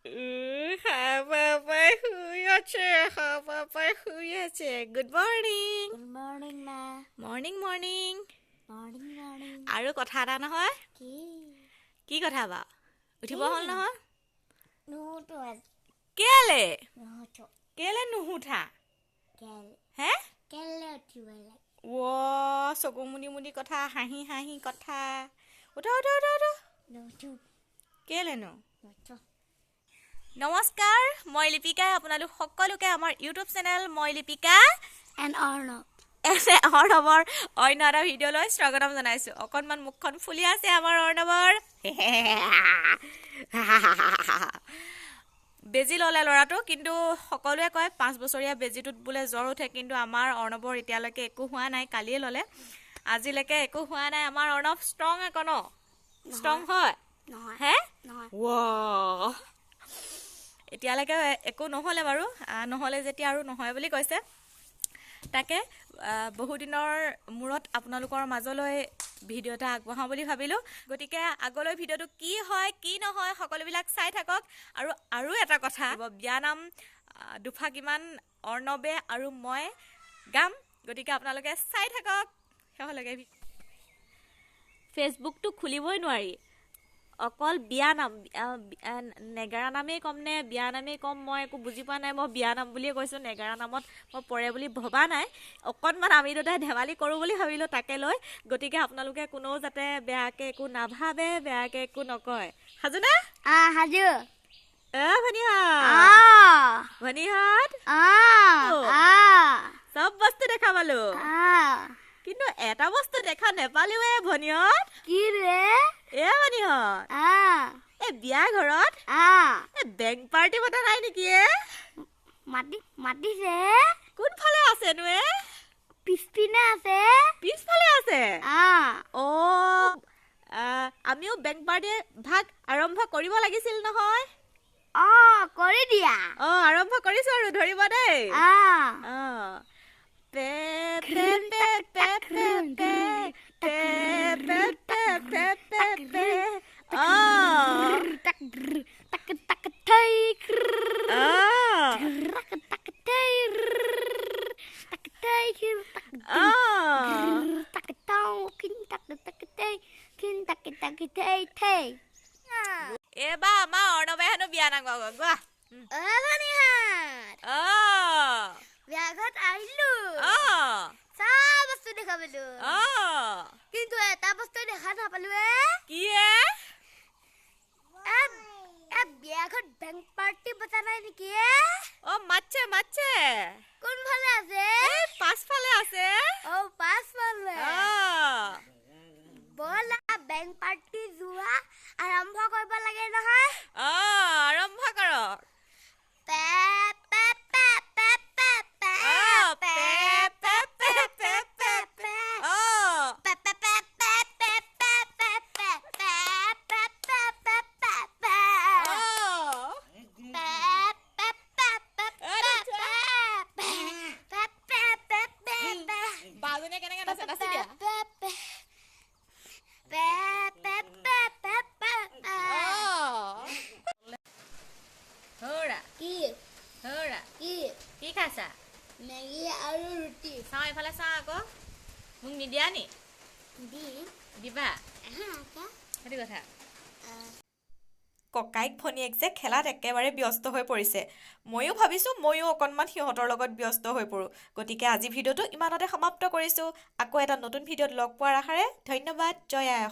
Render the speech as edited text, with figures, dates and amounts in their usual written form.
Bapak huyace, bapak huyace. Good morning. Good morning, ma. Morning, morning. Morning, morning. আৰু কথা এটা নহয় কি কথা বা উঠিব হল নহয় নুঠো কেলে নুঠো কেলে নুহুঠা কেলে হে কেলে উঠিব লাগে ও চকু মুনি মুনি কথা হাঁহি হাঁহি কথা উঠা উঠা উঠা উঠা নুঠো কেলে নো নুঠো নমস্কাৰ মই লিপিকাই আপোনালোক সকলোকে আমাৰ ইউটিউব চেনেল মই লিপিকা and Arnob অৰ্ণৱৰ অন্য এটা ভিডিঅ'লৈ স্বাগতম জনাইছোঁ অকণমান মুখখন ফুলি আছে আমাৰ অৰ্ণৱৰ বেজি ল'লে ল'ৰাটো কিন্তু সকলোৱে কয় 5 বছৰীয়া বেজিটোত বোলে জ্বৰ উঠে কিন্তু আমাৰ অৰ্ণৱৰ এতিয়ালৈকে একো হোৱা নাই কালিয়ে ল'লে আজিলৈকে একো হোৱা নাই আমাৰ অৰ্ণৱ ষ্ট্ৰং আকৌ ন ষ্ট্ৰং হয় নহয় হে নহয় ৱা এতিয়ালৈকে একো নহ'লে বাৰু নহ'লে যেতিয়া আৰু নহয় বুলি কৈছে তাকে বহুদিনৰ মূৰত আপোনালোকৰ মাজলৈ ভিডিঅ' এটা আগবঢ়াওঁ বুলি ভাবিলোঁ গতিকে আগলৈ ভিডিঅ'টো কি হয় কি নহয় সকলোবিলাক চাই থাকক আৰু এটা কথা বিয়া নাম দুফা কিমান অৰ্ণৱে আৰু মই গাম গতিকে আপোনালোকে চাই থাকক শেষলৈকে ফেচবুকটো খুলিবই নোৱাৰি অকল বিয়া নাম নেগাৰা নামেই ক'ম নে বিয়া নামেই ক'ম মই একো বুজি পোৱা নাই মই বিয়া নাম বুলিয়ে কৈছোঁ নেগাৰা নামত মই পৰে বুলি ভবা নাই অকণমান আমি দুটাই ধেমালি কৰোঁ বুলি ভাবিলোঁ তাকে লৈ গতিকে আপোনালোকে কোনেও যাতে বেয়াকৈ একো নাভাবে বেয়াকৈ একো নকয় সাজুনে সাজু ভনীহঁত চব বস্তু দেখা পালোঁ কিন্তু এটা বস্তু দেখা নেপালোৱে ভনীহঁত কি ৰে ভনীহঁত এই বিয়া ঘৰত বেংক পাৰ্টি পতা নাই নেকি মাতিছে কোনফালে আছে নো পিছপিনে আছে পিছফালে আছে আমিও বেংক পাৰ্টি ভাগ আৰম্ভ কৰিব লাগিছিল নহয় কৰি দিয়া আৰম্ভ কৰিছো আৰু ধৰিব দেই এইবাৰ আমাৰ অৰ্ণৱে হেনো বিয়া নাম গোৱা বিয়াঘৰত আহিলো চব বস্তু দেখা পালো কিন্তু এটা বস্তু দেখা নাপালো কি বিয়াঘৰত বেংক পাৰ্টি পতা নাই নেকি মাতছে কোনফালে আছে পাছফালে আছে পাছফালে ব'লা বেংক পাৰ্টি যোৱা আৰম্ভ কৰিব লাগে নহয় আৰম্ভ কৰক বাজনীয়ে কেনেকে নাচে নাচি দিয়া কি খাইছা মেগী আৰু ৰুটি চাওঁ এইফালে চাওঁ আকৌ মোক নিদিয়া নি দিবা সেইটো কথা ককাইক ভনীয়েক যে খেলাত একেবাৰে ব্যস্ত হৈ পৰিছে ময়ো ভাবিছোঁ ময়ো অকণমান সিহঁতৰ লগত ব্যস্ত হৈ পৰোঁ গতিকে আজি ভিডিঅ'টো ইমানতে সমাপ্ত কৰিছোঁ আকৌ এটা নতুন ভিডিঅ'ত লগ পোৱাৰ আশাৰে ধন্যবাদ জয় আই অসম